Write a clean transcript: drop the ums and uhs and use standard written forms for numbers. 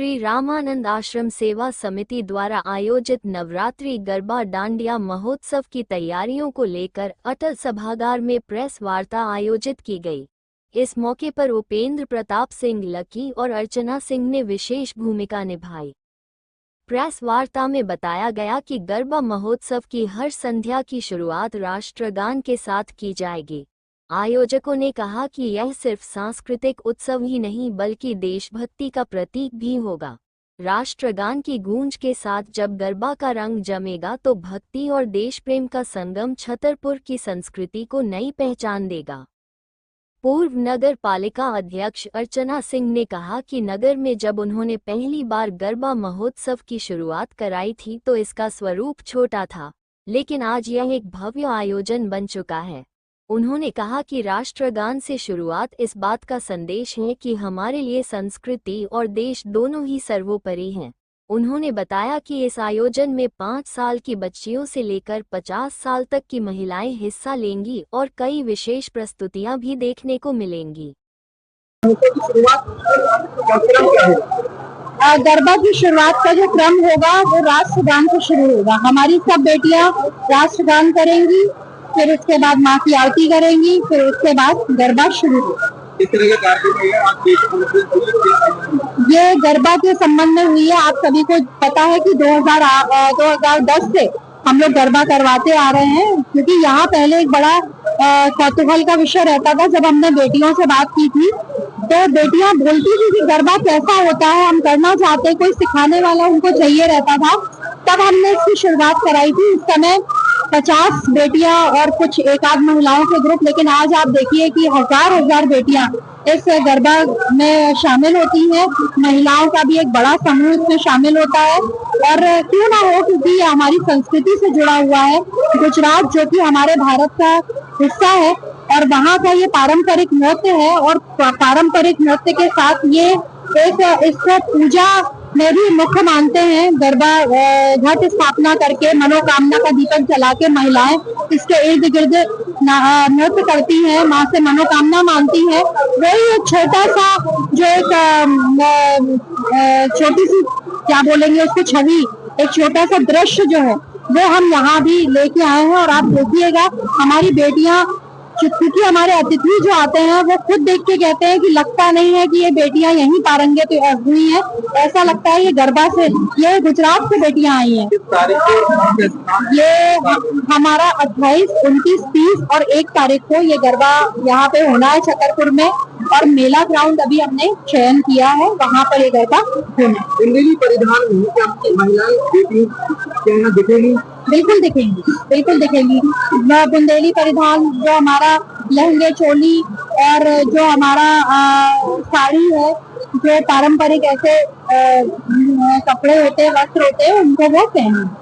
श्री रामानंद आश्रम सेवा समिति द्वारा आयोजित नवरात्रि गरबा डांडिया महोत्सव की तैयारियों को लेकर अटल सभागार में प्रेस वार्ता आयोजित की गई। इस मौके पर उपेंद्र प्रताप सिंह लकी और अर्चना सिंह ने विशेष भूमिका निभाई। प्रेस वार्ता में बताया गया कि गरबा महोत्सव की हर संध्या की शुरुआत राष्ट्रगान के साथ की जाएगी। आयोजकों ने कहा कि यह सिर्फ सांस्कृतिक उत्सव ही नहीं बल्कि देशभक्ति का प्रतीक भी होगा। राष्ट्रगान की गूंज के साथ जब गरबा का रंग जमेगा तो भक्ति और देश प्रेम का संगम छतरपुर की संस्कृति को नई पहचान देगा। पूर्व नगर पालिका अध्यक्ष अर्चना सिंह ने कहा कि नगर में जब उन्होंने पहली बार गरबा महोत्सव की शुरुआत कराई थी तो इसका स्वरूप छोटा था, लेकिन आज यह एक भव्य आयोजन बन चुका है। उन्होंने कहा कि राष्ट्रगान से शुरुआत इस बात का संदेश है कि हमारे लिए संस्कृति और देश दोनों ही सर्वोपरि हैं। उन्होंने बताया कि इस आयोजन में 5 साल की बच्चियों से लेकर 50 साल तक की महिलाएं हिस्सा लेंगी और कई विशेष प्रस्तुतियां भी देखने को मिलेंगी। गरबा की शुरुआत का जो क्रम होगा वो राष्ट्रगान से शुरू होगा। हमारी सब बेटियां राष्ट्रगान करेंगी, फिर उसके बाद माँ की आरती करेंगी, फिर उसके बाद गरबा शुरू होगा। इस तरह के कार्यक्रम ये गरबा के संबंध में हुई है। आप सभी को पता है कि 2010 से हम लोग गरबा करवाते आ रहे हैं, क्योंकि यहाँ पहले एक बड़ा कौतूहल का विषय रहता था। जब हमने बेटियों से बात की थी तो बेटियां बोलती थी कि गरबा कैसा होता है, हम करना चाहते, कोई सिखाने वाला उनको चाहिए रहता था। तब हमने इसकी शुरुआत कराई थी। इस समय 50 बेटियां और कुछ एक आध महिलाओं के ग्रुप, लेकिन आज आप देखिए कि हजार बेटियां इस गरबा में शामिल होती हैं। महिलाओं का भी एक बड़ा समूह इसमें शामिल होता है, और क्यों ना हो, क्योंकि ये हमारी संस्कृति से जुड़ा हुआ है। गुजरात जो कि हमारे भारत का हिस्सा है और वहाँ का ये पारंपरिक नृत्य है, और पारंपरिक नृत्य के साथ ये इसको पूजा में भी मुख्य मानते हैं। गरबा घट स्थापना करके मनोकामना का दीपक जला के महिलाएं इसके इर्द गिर्द नृत्य करती हैं, माँ से मनोकामना मानती हैं। वही एक छोटा सा जो एक छोटी सी क्या बोलेंगे उसको छवि, एक छोटा सा दृश्य जो है वो हम यहाँ भी लेके आए हैं। और आप देखिएगा हमारी बेटियां, क्योंकि हमारे अतिथि जो आते हैं वो खुद देख के कहते हैं कि लगता नहीं है कि ये बेटियां यहीं पारंगत हुई हैं, ऐसा लगता है ये गरबा से, ये गुजरात से बेटियां आई हैं। ये हमारा 28, 29, 30 और 1 तारीख को ये गरबा यहाँ पे होना है छतरपुर में, और मेला ग्राउंड अभी हमने चयन किया है, वहाँ पर ये गरबा होना। बुंदेली परिधान में क्या महिलाएं बेटी क्या दिखेंगी? बिल्कुल दिखेंगी, बिल्कुल दिखेंगी। बुंदेली परिधान जो हमारा लहंगे चोली और जो हमारा साड़ी है, जो पारंपरिक ऐसे कपड़े होते हैं, वस्त्र होते हैं, उनको वो पहनेंगे।